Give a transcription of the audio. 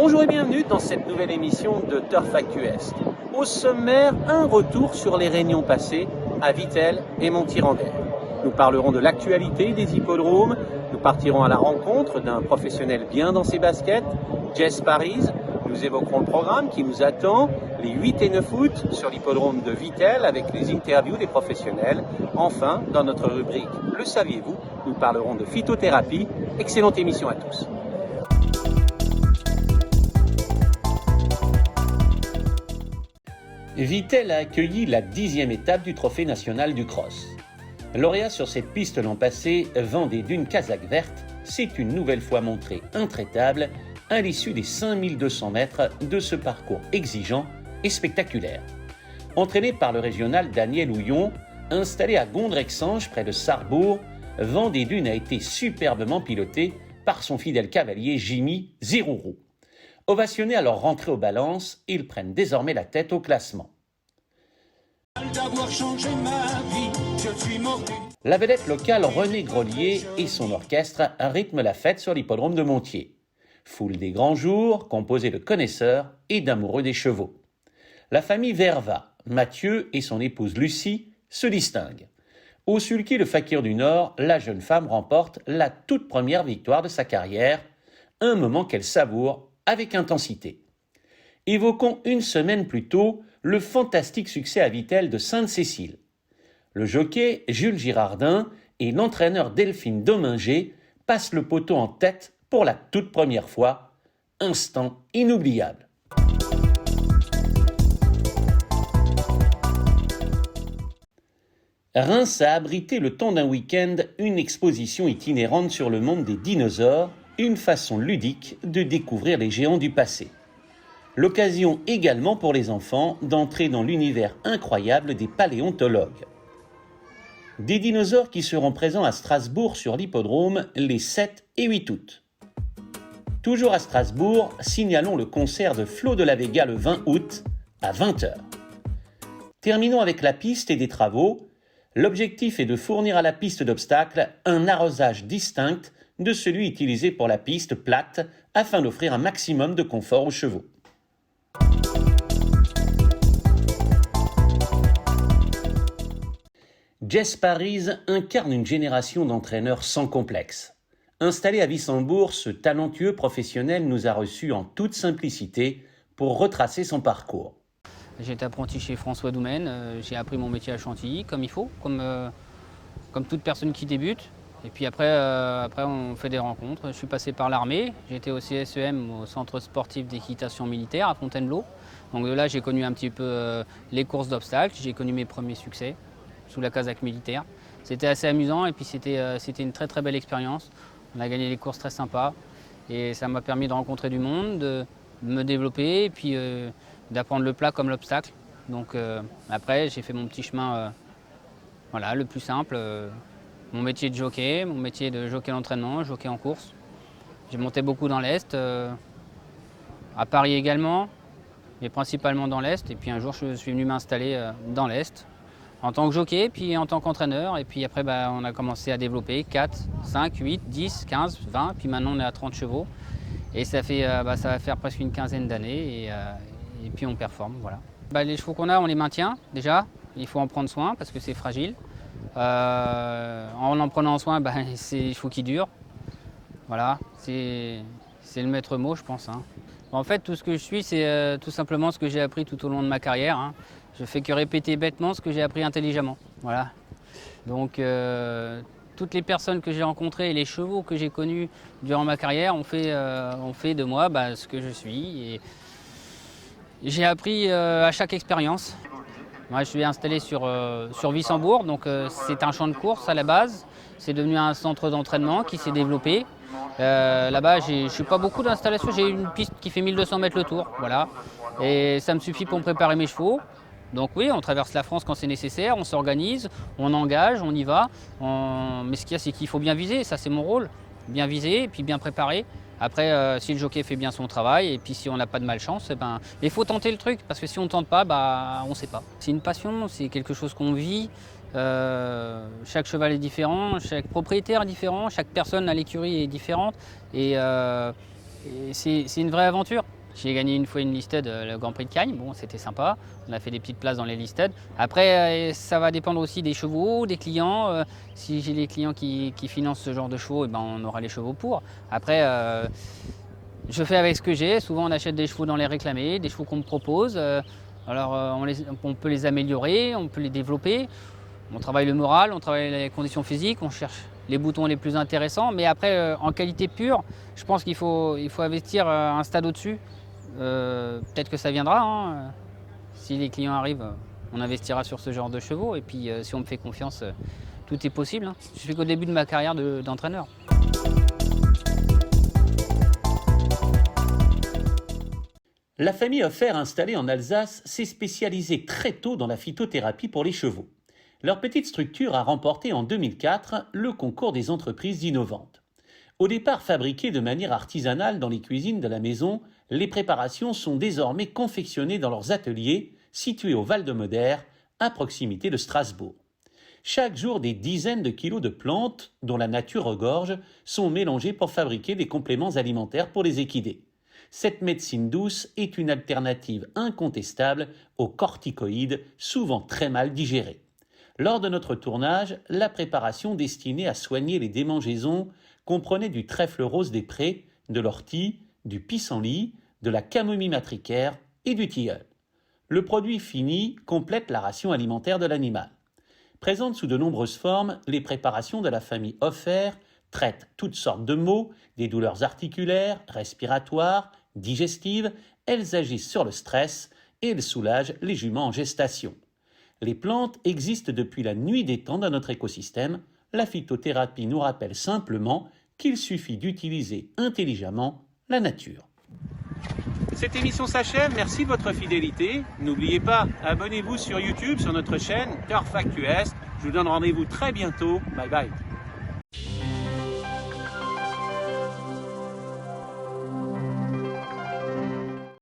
Bonjour et bienvenue dans cette nouvelle émission de Turf Actu Est. Au sommaire, un retour sur les réunions passées à Vittel et Montirandais. Nous parlerons de l'actualité des hippodromes, nous partirons à la rencontre d'un professionnel bien dans ses baskets, Jess Paris. Nous évoquerons le programme qui nous attend, les 8 et 9 août sur l'hippodrome de Vittel avec les interviews des professionnels. Enfin, dans notre rubrique Le saviez-vous, nous parlerons de phytothérapie. Excellente émission à tous. Vittel a accueilli la 10e étape du Trophée national du cross. Lauréat sur cette piste l'an passé, Vendée d'une Casaque verte, s'est une nouvelle fois montré intraitable à l'issue des 5200 mètres de ce parcours exigeant et spectaculaire. Entraîné par le régional Daniel Houillon, installé à Gondrexange près de Sarrebourg, Vendée d'une a été superbement piloté par son fidèle cavalier Jimmy Zirourou. Ovationnés à leur rentrée aux balances, ils prennent désormais la tête au classement. La vedette locale René Grolier et son orchestre rythment la fête sur l'hippodrome de Montier. Foule des grands jours, composée de connaisseurs et d'amoureux des chevaux. La famille Verva, Mathieu et son épouse Lucie, se distinguent. Au sulky le Fakir du Nord, la jeune femme remporte la toute première victoire de sa carrière, un moment qu'elle savoure avec intensité. Évoquons une semaine plus tôt le fantastique succès à Vittel de Sainte-Cécile. Le jockey Jules Girardin et l'entraîneur Delphine Dominger passent le poteau en tête pour la toute première fois. Instant inoubliable. Reims a abrité le temps d'un week-end une exposition itinérante sur le monde des dinosaures, une façon ludique de découvrir les géants du passé. L'occasion également pour les enfants d'entrer dans l'univers incroyable des paléontologues. Des dinosaures qui seront présents à Strasbourg sur l'hippodrome les 7 et 8 août. Toujours à Strasbourg, signalons le concert de Flo de la Vega le 20 août à 20h. Terminons avec la piste et des travaux. L'objectif est de fournir à la piste d'obstacles un arrosage distinct de celui utilisé pour la piste plate afin d'offrir un maximum de confort aux chevaux. Jess Paris incarne une génération d'entraîneurs sans complexe. Installé à Wissembourg, ce talentueux professionnel nous a reçus en toute simplicité pour retracer son parcours. J'ai été apprenti chez François Doumen, j'ai appris mon métier à Chantilly comme il faut, comme toute personne qui débute. Et puis après, on fait des rencontres. Je suis passé par l'armée, j'ai été au CSEM, au centre sportif d'équitation militaire à Fontainebleau. Donc de là, j'ai connu un petit peu les courses d'obstacles, j'ai connu mes premiers succès sous la casaque militaire. C'était assez amusant et puis c'était une très très belle expérience. On a gagné des courses très sympas et ça m'a permis de rencontrer du monde, de me développer et puis d'apprendre le plat comme l'obstacle. Donc après, j'ai fait mon petit chemin, voilà, le plus simple. Mon métier de jockey, mon métier de jockey d'entraînement, jockey en course. J'ai monté beaucoup dans l'Est, à Paris également, mais principalement dans l'Est. Et puis un jour, je suis venu m'installer dans l'Est en tant que jockey, puis en tant qu'entraîneur. Et puis après, on a commencé à développer 4, 5, 8, 10, 15, 20. Puis maintenant, on est à 30 chevaux. Et ça va faire presque une quinzaine d'années. Et puis on performe, voilà. Les chevaux qu'on a, on les maintient déjà. Il faut en prendre soin parce que c'est fragile. En prenant soin, c'est des chevaux qui durent. Voilà, c'est le maître mot, je pense. En fait, tout ce que je suis, c'est tout simplement ce que j'ai appris tout au long de ma carrière. Je fais que répéter bêtement ce que j'ai appris intelligemment. Voilà. Donc, toutes les personnes que j'ai rencontrées et les chevaux que j'ai connus durant ma carrière ont fait de moi ce que je suis. Et j'ai appris à chaque expérience. Moi, je suis installé sur Wissembourg, donc c'est un champ de course à la base. C'est devenu un centre d'entraînement qui s'est développé. Là-bas, je ne suis pas beaucoup d'installation. J'ai une piste qui fait 1200 mètres le tour, voilà. Et ça me suffit pour me préparer mes chevaux. Donc oui, on traverse la France quand c'est nécessaire, on s'organise, on engage, on y va. Mais ce qu'il y a, c'est qu'il faut bien viser, ça c'est mon rôle. Bien viser et puis bien préparer. Après, si le jockey fait bien son travail et puis si on n'a pas de malchance, il faut tenter le truc parce que si on ne tente pas, on ne sait pas. C'est une passion, c'est quelque chose qu'on vit. Chaque cheval est différent, chaque propriétaire est différent, chaque personne à l'écurie est différente. Et Et c'est une vraie aventure. J'ai gagné une fois une listed, le Grand Prix de Cagnes, bon c'était sympa, on a fait des petites places dans les listed. Après ça va dépendre aussi des chevaux, des clients. Si j'ai les clients qui financent ce genre de chevaux, ben, on aura les chevaux pour. Après je fais avec ce que j'ai, souvent on achète des chevaux dans les réclamés, des chevaux qu'on me propose. Alors on peut les améliorer, on peut les développer. On travaille le moral, on travaille les conditions physiques, on cherche les boutons les plus intéressants. Mais après, en qualité pure, je pense qu'il faut investir un stade au-dessus. Peut-être que ça viendra. Hein. Si les clients arrivent, on investira sur ce genre de chevaux. Et puis, si on me fait confiance, tout est possible. Hein. Je suis qu'au début de ma carrière d'entraîneur. La famille Hoffer, installée en Alsace, s'est spécialisée très tôt dans la phytothérapie pour les chevaux. Leur petite structure a remporté en 2004 le concours des entreprises innovantes. Au départ fabriquées de manière artisanale dans les cuisines de la maison, les préparations sont désormais confectionnées dans leurs ateliers situés au Val-de-Moder, à proximité de Strasbourg. Chaque jour, des dizaines de kilos de plantes, dont la nature regorge, sont mélangées pour fabriquer des compléments alimentaires pour les équidés. Cette médecine douce est une alternative incontestable aux corticoïdes, souvent très mal digérés. Lors de notre tournage, la préparation destinée à soigner les démangeaisons comprenait du trèfle rose des prés, de l'ortie, du pissenlit, de la camomille matricaire et du tilleul. Le produit fini complète la ration alimentaire de l'animal. Présentes sous de nombreuses formes, les préparations de la famille Hoffer traitent toutes sortes de maux, des douleurs articulaires, respiratoires, digestives. Elles agissent sur le stress et elles soulagent les juments en gestation. Les plantes existent depuis la nuit des temps dans notre écosystème. La phytothérapie nous rappelle simplement qu'il suffit d'utiliser intelligemment la nature. Cette émission s'achève, merci de votre fidélité. N'oubliez pas, abonnez-vous sur YouTube, sur notre chaîne Turf Actu Est. Je vous donne rendez-vous très bientôt. Bye bye.